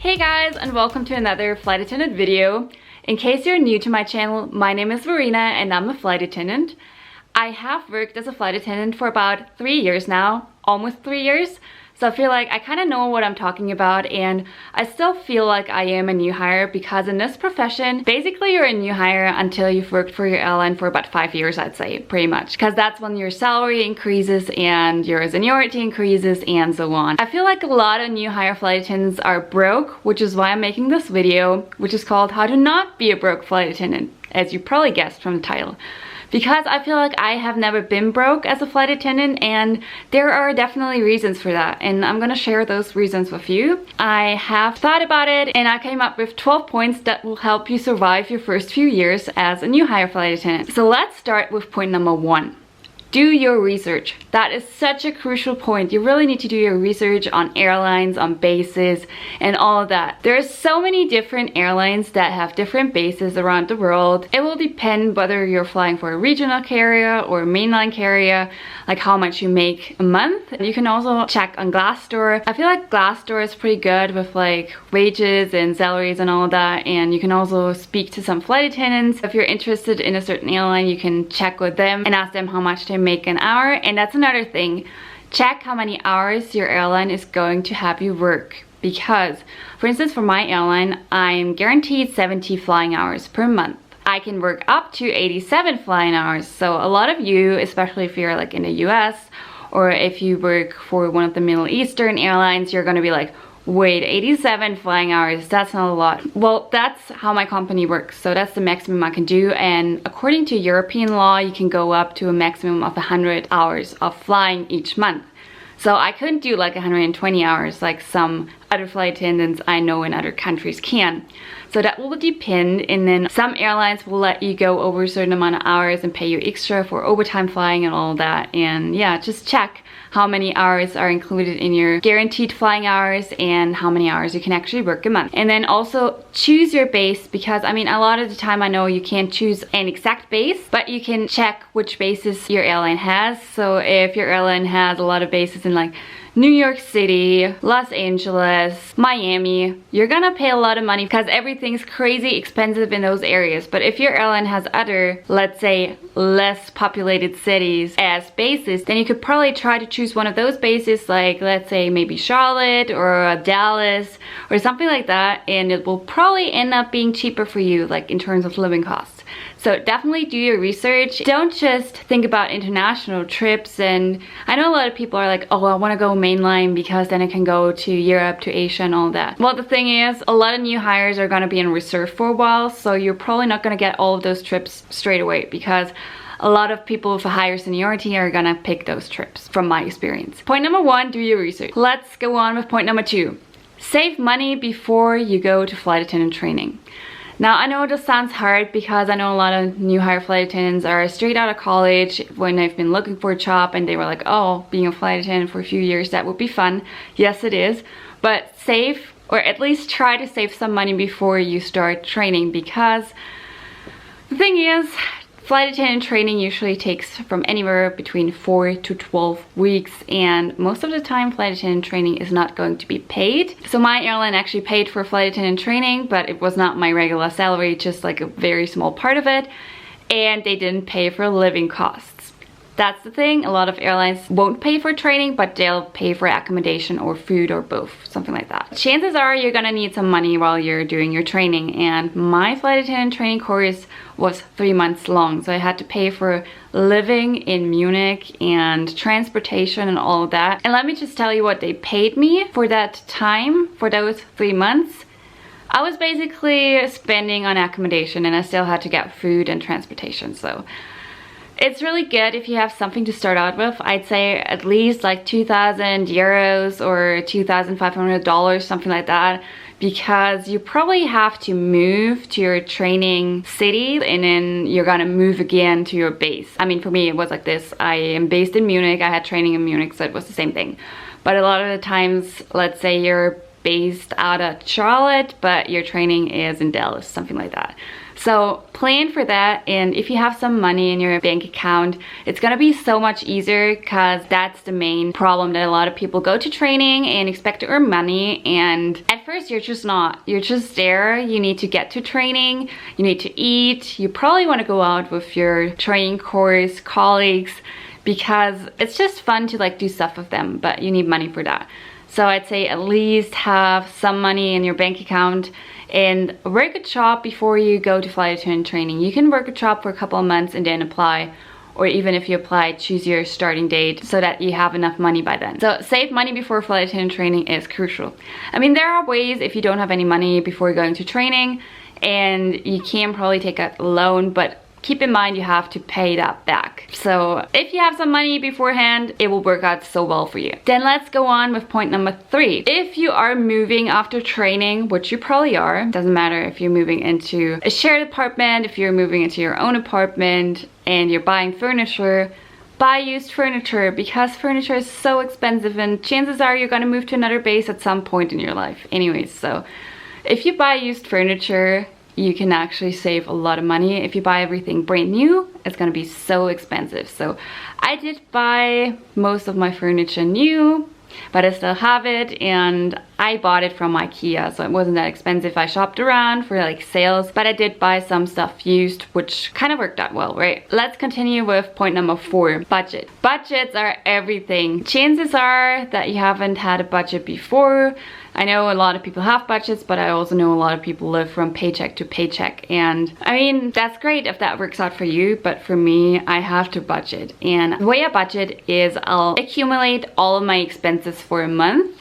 Hey guys, and welcome to another flight attendant video. In case you're new to my channel, my name is Verena and I'm a flight attendant. I have worked as a flight attendant for about 3 years now, almost 3 years. So I feel like I kind of know what I'm talking about, and I still feel like I am a new hire because in this profession, basically you're a new hire until you've worked for your airline for about 5 years, I'd say, pretty much. Because that's when your salary increases and your seniority increases and so on. I feel like a lot of new hire flight attendants are broke, which is why I'm making this video, which is called How to Not Be a Broke Flight Attendant, as you probably guessed from the title. Because I feel like I have never been broke as a flight attendant, and there are definitely reasons for that, and I'm gonna share those reasons with you. I have thought about it and I came up with 12 points that will help you survive your first few years as a new hire flight attendant. So let's start with point number 1. Do your research. That is such a crucial point. You really need to do your research on airlines, on bases, and all of that. There's so many different airlines that have different bases around the world. It will depend whether you're flying for a regional carrier or a mainline carrier, like how much you make a month. You can also check on Glassdoor. I feel like Glassdoor is pretty good with like wages and salaries and all of that, and you can also speak to some flight attendants. If you're interested in a certain airline, you can check with them and ask them how much they make an hour. And that's another thing, check how many hours your airline is going to have you work, because for instance for my airline I'm guaranteed 70 flying hours per month. I can work up to 87 flying hours, so a lot of you, especially if you're like in the US or if you work for one of the Middle Eastern airlines, you're gonna be like, wait, 87 flying hours, that's not a lot. Well, that's how my company works, so that's the maximum I can do, and according to European law, you can go up to a maximum of 100 hours of flying each month. So I couldn't do like 120 hours like some other flight attendants I know in other countries can. So that will depend, and then some airlines will let you go over a certain amount of hours and pay you extra for overtime flying and all that. And yeah, just check how many hours are included in your guaranteed flying hours and how many hours you can actually work a month. And then also choose your base, because I mean a lot of the time I know you can't choose an exact base, but you can check which bases your airline has. So if your airline has a lot of bases in like New York City, Los Angeles, Miami, you're gonna pay a lot of money because everything's crazy expensive in those areas. But if your airline has other, let's say, less populated cities as bases, then you could probably try to choose one of those bases, like let's say maybe Charlotte or Dallas or something like that, and it will probably end up being cheaper for you, like in terms of living costs. So definitely do your research. Don't just think about international trips. And I know a lot of people are like, oh, I want to go mainline because then I can go to Europe, to Asia and all that. Well, the thing is, a lot of new hires are going to be in reserve for a while, so you're probably not going to get all of those trips straight away, because a lot of people with a higher seniority are gonna pick those trips, from my experience. Point number 1, do your research. Let's go on with point number 2. Save money before you go to flight attendant training. Now, I know this sounds hard because I know a lot of new hire flight attendants are straight out of college when they've been looking for a job and they were like, oh, being a flight attendant for a few years, that would be fun. Yes, it is. But save, or at least try to save some money before you start training, because the thing is, flight attendant training usually takes from anywhere between 4 to 12 weeks, and most of the time flight attendant training is not going to be paid. So my airline actually paid for flight attendant training, but it was not my regular salary, just like a very small part of it, and they didn't pay for living costs. That's the thing, a lot of airlines won't pay for training, but they'll pay for accommodation or food or both, something like that. Chances are you're gonna need some money while you're doing your training, and my flight attendant training course was 3 months long, so I had to pay for living in Munich and transportation and all of that. And let me just tell you what they paid me for that time, for those 3 months. I was basically spending on accommodation, and I still had to get food and transportation, so it's really good if you have something to start out with. I'd say at least like 2,000 euros or $2,500, something like that, because you probably have to move to your training city and then you're gonna move again to your base. I mean, for me it was like this. I am based in Munich, I had training in Munich, so it was the same thing. But a lot of the times, let's say you're based out of Charlotte, but your training is in Dallas, something like that. So plan for that, and if you have some money in your bank account, it's gonna be so much easier, because that's the main problem that a lot of people go to training and expect to earn money, and at first you're just not. You're just there. You need to get to training, you need to eat, you probably want to go out with your training course colleagues because it's just fun to like do stuff with them, but you need money for that. So I'd say at least have some money in your bank account and work a job before you go to flight attendant training. You can work a job for a couple of months and then apply, or even if you apply, choose your starting date so that you have enough money by then. So save money before flight attendant training is crucial. I mean, there are ways if you don't have any money before going to training, and you can probably take a loan, but keep in mind you have to pay that back. So if you have some money beforehand, it will work out so well for you. Then let's go on with point number 3. If you are moving after training, which you probably are, doesn't matter if you're moving into a shared apartment, if you're moving into your own apartment and you're buying furniture, buy used furniture, because furniture is so expensive and chances are you're gonna move to another base at some point in your life anyways. So if you buy used furniture, you can actually save a lot of money. If you buy everything brand new, it's gonna be so expensive. So I did buy most of my furniture new, but I still have it, and I bought it from IKEA, so it wasn't that expensive. I shopped around for like sales, but I did buy some stuff used, which kind of worked out well, right? Let's continue with point number 4, budget. Budgets are everything. Chances are that you haven't had a budget before. I know a lot of people have budgets, but I also know a lot of people live from paycheck to paycheck. And I mean, that's great if that works out for you, but for me, I have to budget. And the way I budget is I'll accumulate all of my expenses for a month.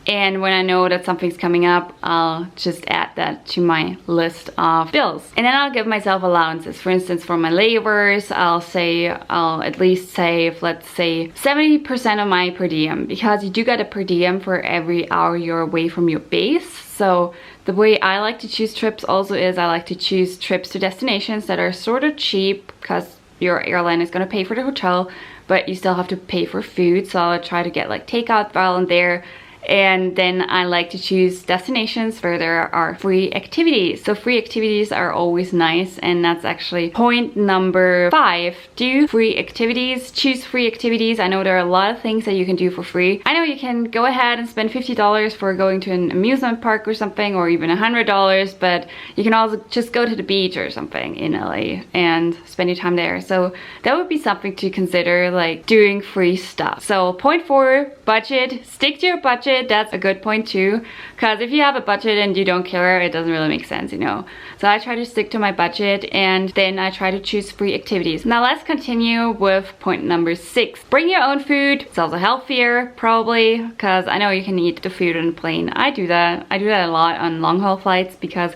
And when I know that something's coming up, I'll just add that to my list of bills. And then I'll give myself allowances. For instance, for my layovers, I'll at least save, let's say, 70% of my per diem, because you do get a per diem for every hour you're away from your base. So the way I like to choose trips also is I like to choose trips to destinations that are sort of cheap, because your airline is going to pay for the hotel, but you still have to pay for food. So I'll try to get like takeout while I'm there. And then I like to choose destinations where there are free activities. So free activities are always nice, and that's actually point number 5. Do free activities, choose free activities. I know there are a lot of things that you can do for free. I know you can go ahead and spend $50 for going to an amusement park or something, or even $100, but you can also just go to the beach or something in LA and spend your time there. So that would be something to consider, like doing free stuff. So point 4, budget. Stick to your budget. That's a good point too, because if you have a budget and you don't care, it doesn't really make sense, you know. So I try to stick to my budget, and then I try to choose free activities. Now let's continue with point number 6. Bring your own food. It's also healthier, probably, because I know you can eat the food on a plane. I do that a lot on long haul flights, because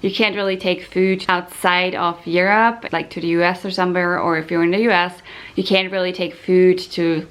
you can't really take food outside of Europe, like to the US or somewhere, or if you're in the US, you can't really take food to,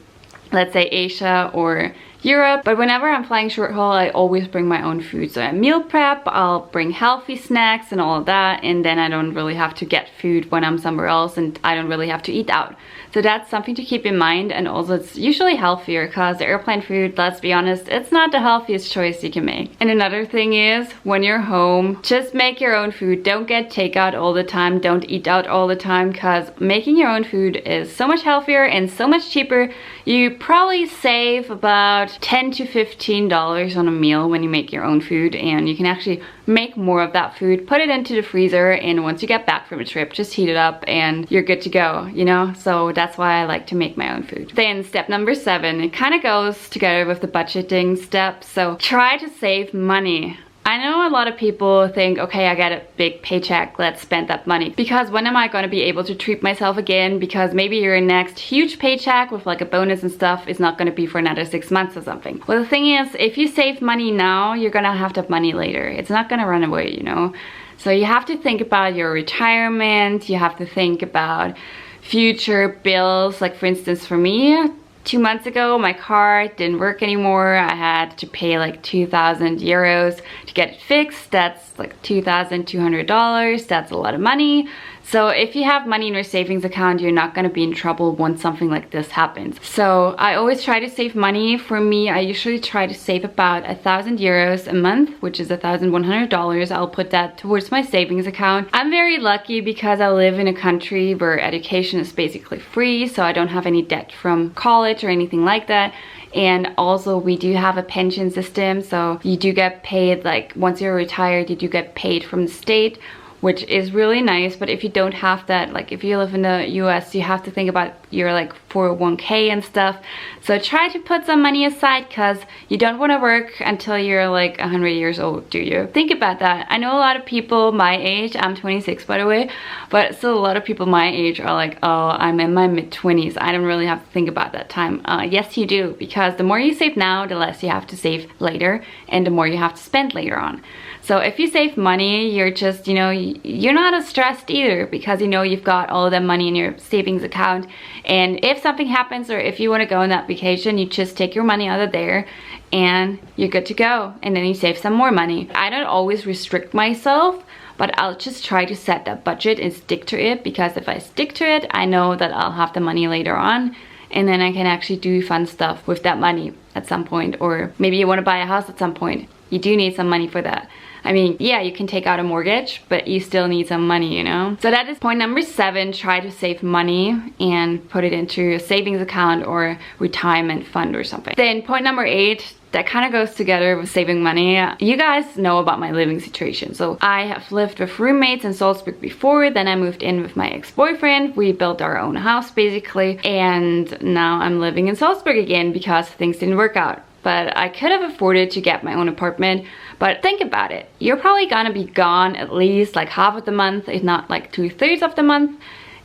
let's say, Asia or Europe. But whenever I'm flying short haul, I always bring my own food. So I meal prep, I'll bring healthy snacks and all of that, and then I don't really have to get food when I'm somewhere else, and I don't really have to eat out. So that's something to keep in mind. And also it's usually healthier, because the airplane food, let's be honest, it's not the healthiest choice you can make. And another thing is, when you're home, just make your own food. Don't get takeout all the time. Don't eat out all the time, because making your own food is so much healthier and so much cheaper. You probably save about $10 to $15 on a meal when you make your own food, and you can actually make more of that food, put it into the freezer, and once you get back from a trip, just heat it up and you're good to go, you know? So that's why I like to make my own food. Then step number 7, it kind of goes together with the budgeting step. So try to save money. I know a lot of people think, okay, I got a big paycheck, let's spend that money. Because when am I going to be able to treat myself again? Because maybe your next huge paycheck with like a bonus and stuff is not going to be for another 6 months or something. Well, the thing is, if you save money now, you're going to have that money later. It's not going to run away, you know? So you have to think about your retirement, you have to think about future bills. Like for instance, for me, 2 months ago, my car didn't work anymore. I had to pay like 2,000 euros to get it fixed. That's like $2,200. That's a lot of money. So if you have money in your savings account, you're not gonna be in trouble once something like this happens. So I always try to save money. For me, I usually try to save about 1,000 euros a month, which is $1,100. I'll put that towards my savings account. I'm very lucky because I live in a country where education is basically free, so I don't have any debt from college or anything like that. And also we do have a pension system, so you do get paid, like once you're retired, you do get paid from the state, which is really nice. But if you don't have that, like if you live in the US, you have to think about your like 401k and stuff. So try to put some money aside, because you don't want to work until you're like 100 years old, do you? Think about that. I know a lot of people my age, I'm 26 by the way, but still a lot of people my age are like, oh, I'm in my mid-20s, I don't really have to think about that time. Yes you do, because the more you save now, the less you have to save later, and the more you have to spend later on. So if you save money, you're just, you know, you're not as stressed either, because you know you've got all of that money in your savings account. And if something happens, or if you want to go on that vacation, you just take your money out of there and you're good to go. And then you save some more money. I don't always restrict myself, but I'll just try to set that budget and stick to it, because if I stick to it, I know that I'll have the money later on, and then I can actually do fun stuff with that money at some point. Or maybe you want to buy a house at some point. You do need some money for that. I mean, yeah, you can take out a mortgage, but you still need some money, you know? So that is point number 7, try to save money and put it into a savings account or retirement fund or something. Then point number 8, that kind of goes together with saving money. You guys know about my living situation. So I have lived with roommates in Salzburg before, then I moved in with my ex-boyfriend. We built our own house basically, and now I'm living in Salzburg again because things didn't work out. But I could have afforded to get my own apartment. But think about it, you're probably gonna be gone at least like half of the month, if not like 2/3 of the month,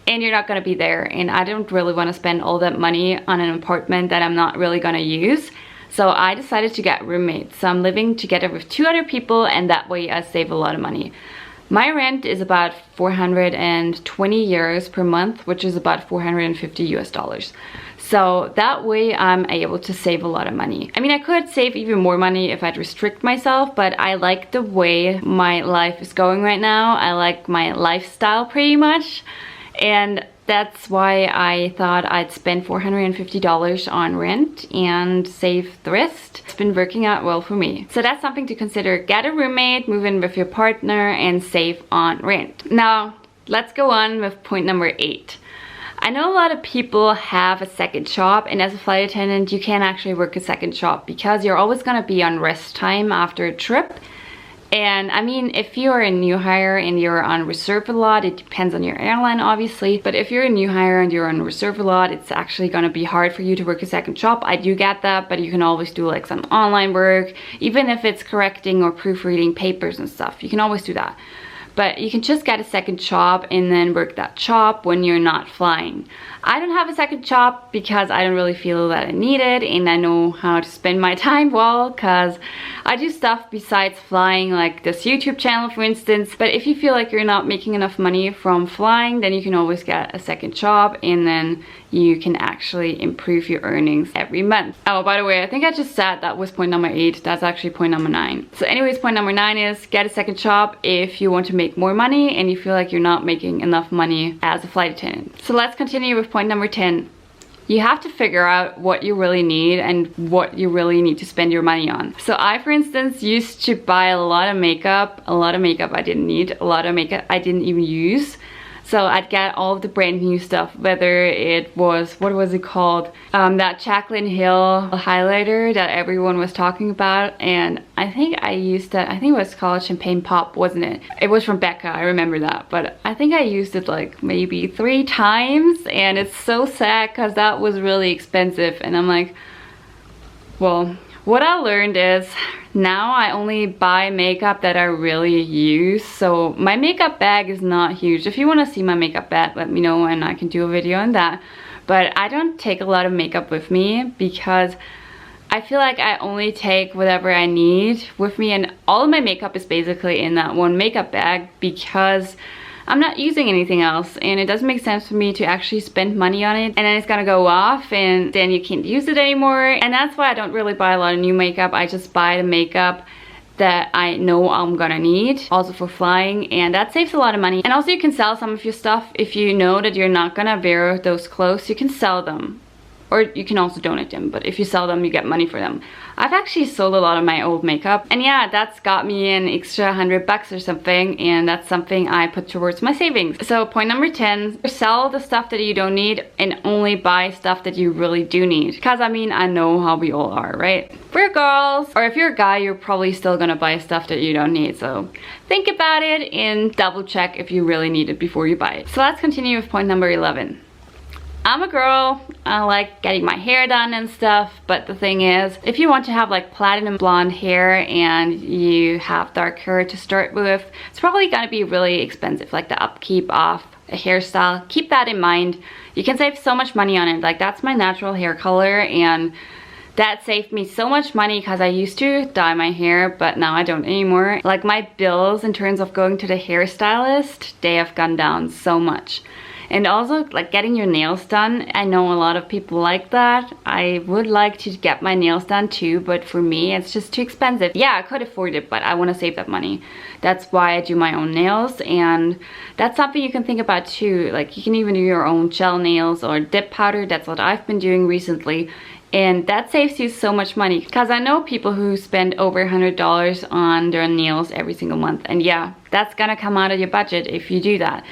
and you're not gonna be there. And I don't really wanna spend all that money on an apartment that I'm not really gonna use. So I decided to get roommates. So I'm living together with 2 other people, and that way I save a lot of money. My rent is about 420 euros per month, which is about 450 US dollars. So that way I'm able to save a lot of money. I mean, I could save even more money if I'd restrict myself, but I like the way my life is going right now. I like my lifestyle pretty much. And that's why I thought I'd spend $450 on rent and save the rest. It's been working out well for me. So that's something to consider. Get a roommate, move in with your partner, and save on rent. Now, let's go on with point number 8. I know a lot of people have a second job, and as a flight attendant, you can't actually work a second job because you're always gonna be on rest time after a trip. And I mean, if you're a new hire and you're on reserve a lot, it depends on your airline obviously, but if you're a new hire and you're on reserve a lot, it's actually gonna be hard for you to work a second job. I do get that, but you can always do like some online work, even if it's correcting or proofreading papers and stuff, you can always do that. But you can just get a second job and then work that job when you're not flying. I don't have a second job because I don't really feel that I need it, and I know how to spend my time well, because I do stuff besides flying, like this YouTube channel for instance. But if you feel like you're not making enough money from flying, then you can always get a second job, and then you can actually improve your earnings every month. Oh, by the way, I think I just said that was point number 8. That's actually point number 9. So anyways, point number 9 is get a second job if you want to make more money and you feel like you're not making enough money as a flight attendant. So let's continue with point number 10. You have to figure out what you really need and what you really need to spend your money on. So I, for instance, used to buy a lot of makeup I didn't need, a lot of makeup I didn't even use. So I'd get all of the brand new stuff, whether it was, what was it called? That Jaclyn Hill highlighter that everyone was talking about. And I think I used that, I think it was called Champagne Pop, wasn't it? It was from Becca, I remember that. But I think I used it like maybe 3 times. And it's so sad because that was really expensive. And I'm like, well, what I learned is now I only buy makeup that I really use. So my makeup bag is not huge. If you want to see my makeup bag, let me know and I can do a video on that. But I don't take a lot of makeup with me because I feel like I only take whatever I need with me, and all of my makeup is basically in that one makeup bag because I'm not using anything else, and it doesn't make sense for me to actually spend money on it and then it's gonna go off and then you can't use it anymore. And that's why I don't really buy a lot of new makeup. I just buy the makeup that I know I'm gonna need, also for flying, and that saves a lot of money. And also you can sell some of your stuff. If you know that you're not gonna wear those clothes, you can sell them. Or you can also donate them, but if you sell them, you get money for them. I've actually sold a lot of my old makeup, and yeah, that's got me an extra $100 or something, and that's something I put towards my savings. So point number 10, sell the stuff that you don't need and only buy stuff that you really do need. Because I mean, I know how we all are, right? We're girls, or if you're a guy, you're probably still gonna buy stuff that you don't need. So think about it and double check if you really need it before you buy it. So let's continue with point number 11. I'm a girl, I like getting my hair done and stuff, but the thing is, if you want to have like platinum blonde hair and you have dark hair to start with, it's probably gonna be really expensive, like the upkeep of a hairstyle. Keep that in mind. You can save so much money on it. Like, that's my natural hair color, and that saved me so much money because I used to dye my hair, but now I don't anymore. Like, my bills in terms of going to the hairstylist, they have gone down so much. And also, like, getting your nails done. I know a lot of people like that. I would like to get my nails done too, but for me, it's just too expensive. Yeah, I could afford it, but I want to save that money. That's why I do my own nails, and that's something you can think about too. Like, you can even do your own gel nails or dip powder. That's what I've been doing recently. And that saves you so much money, because I know people who spend over $100 on their nails every single month. And yeah, that's gonna come out of your budget if you do that.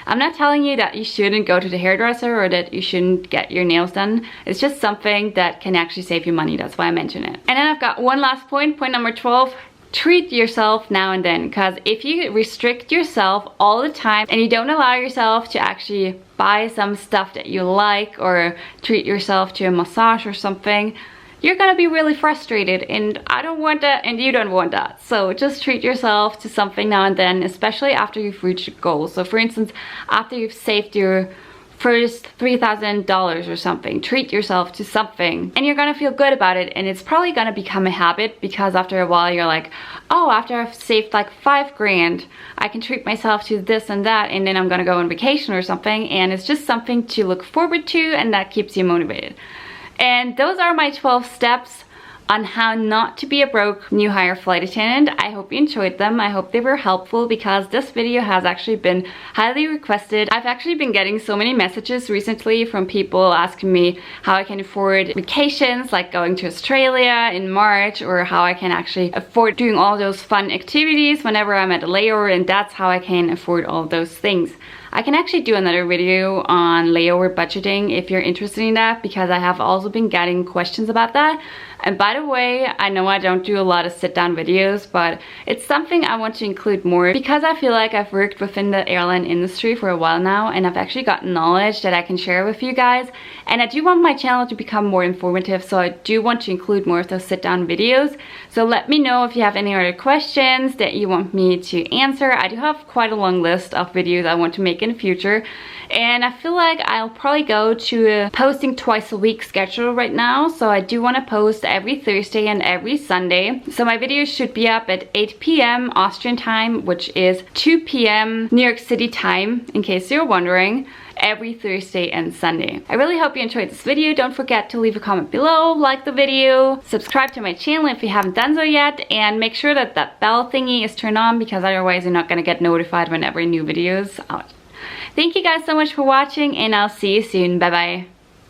I'm not telling you that you shouldn't go to the hairdresser or that you shouldn't get your nails done. It's just something that can actually save you money. That's why I mention it. And then I've got one last point, point number 12. Treat yourself now and then, because if you restrict yourself all the time and you don't allow yourself to actually buy some stuff that you like or treat yourself to a massage or something, you're gonna be really frustrated, and I don't want that, and you don't want that. So just treat yourself to something now and then, especially after you've reached your goal. So for instance, after you've saved your first $3,000 or something, treat yourself to something, and you're gonna feel good about it, and it's probably gonna become a habit, because after a while you're like, oh, after I've saved like 5 grand, I can treat myself to this and that, and then I'm gonna go on vacation or something, and it's just something to look forward to, and that keeps you motivated. And those are my 12 steps on how not to be a broke new hire flight attendant. I hope you enjoyed them. I hope they were helpful, because this video has actually been highly requested. I've actually been getting so many messages recently from people asking me how I can afford vacations, like going to Australia in March, or how I can actually afford doing all those fun activities whenever I'm at a layover, and that's how I can afford all those things. I can actually do another video on layover budgeting if you're interested in that, because I have also been getting questions about that. And by the way, I know I don't do a lot of sit-down videos, but it's something I want to include more, because I feel like I've worked within the airline industry for a while now, and I've actually got knowledge that I can share with you guys. And I do want my channel to become more informative, so I do want to include more of those sit-down videos. So let me know if you have any other questions that you want me to answer. I do have quite a long list of videos I want to make in the future, and I feel like I'll probably go to a posting twice a week schedule right now. So I do want to post every Thursday and every Sunday. So my videos should be up at 8 p.m. Austrian time, which is 2 p.m. New York City time, in case you're wondering, every Thursday and Sunday. I really hope you enjoyed this video. Don't forget to leave a comment below, like the video, subscribe to my channel if you haven't done so yet, and make sure that that bell thingy is turned on, because otherwise you're not going to get notified whenever a new video is out. Thank you guys so much for watching, and I'll see you soon. Bye bye.